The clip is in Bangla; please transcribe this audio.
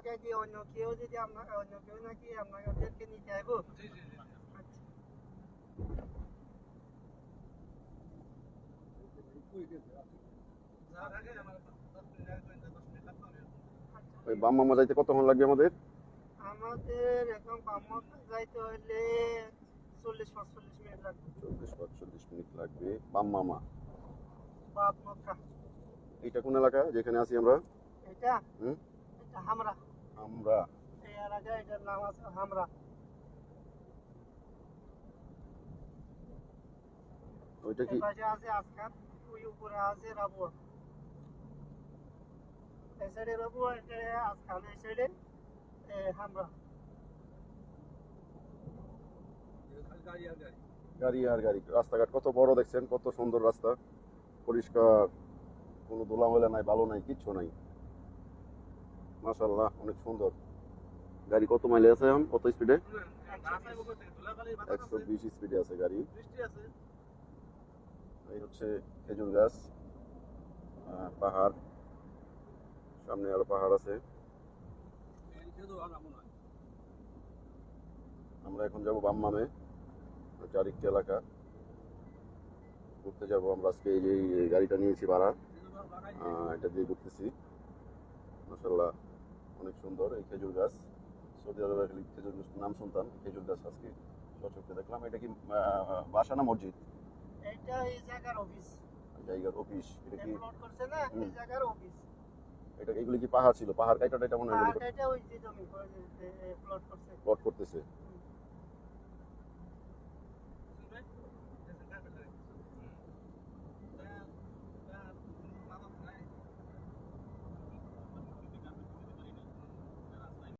আমাকে কি অন্য কেউ যদি অন্য কেউ নাকি আপনাদেরকে নিতে আইবো? জি জি জি। ওই বাম মামা যাইতে কতক্ষণ লাগবে আমাদের? আমাদের এখন বামমক্কা যাইতে হইলে 40-45 মিনিট লাগবে। 40-45 মিনিট লাগবে বাম মামা। বামমক্কা। এটা কোন এলাকা যেখানে আছি আমরা? এটা এটা হামরা। আমরা এই এলাকা, এটার নাম আছে হামরা। ওইটা কি? এই পাশে আছে আসকান, ওই উপরে আছে রাবুয়া। এই সাইডে রাবুয়া, এটা আসকান, এই সাইডে হামরা। গাড়ি আর গাড়ি। রাস্তাঘাট কত বড় দেখছেন, কত সুন্দর রাস্তা, পরিষ্কার, কোনো ধুলামেলা নাই, বালু নাই, কিচ্ছু নাই। মাশাআল্লাহ, অনেক সুন্দর। গাড়ি কত মাইলে আছে এখন, কত স্পিডে? 120 স্পিডে আছে গাড়ি। এই হচ্ছে খেজুর গাছ, পাহাড়, সামনে আরো পাহাড় আছে। আমরা এখন যাব বাম্মামে, আরেকটি এলাকা ঘুরতে যাব আমরা আজকে। এই যে গাড়িটা নিয়েছি ভাড়া, এটা দিয়ে ঘুরতেছি। মাশাআল্লাহ, অনেক সুন্দর এই খেজুর গাছ। সৌদি আরবে খালি খেজুর গাছ নাম শুনতাম, খেজুর গাছ আজকে সচক্ষে দেখলাম। এটা কি বাসা না মসজিদ? এটা এই জায়গার অফিস। জায়গার অফিস। এটা কি প্লট করছে না, এই জায়গার অফিস। এটা এগুলি কি পাহাড় ছিল? পাহাড় কাইটাটা এটা মনে হয় এটা ওই যে জমি প্লট করছে। প্লট করতেছে।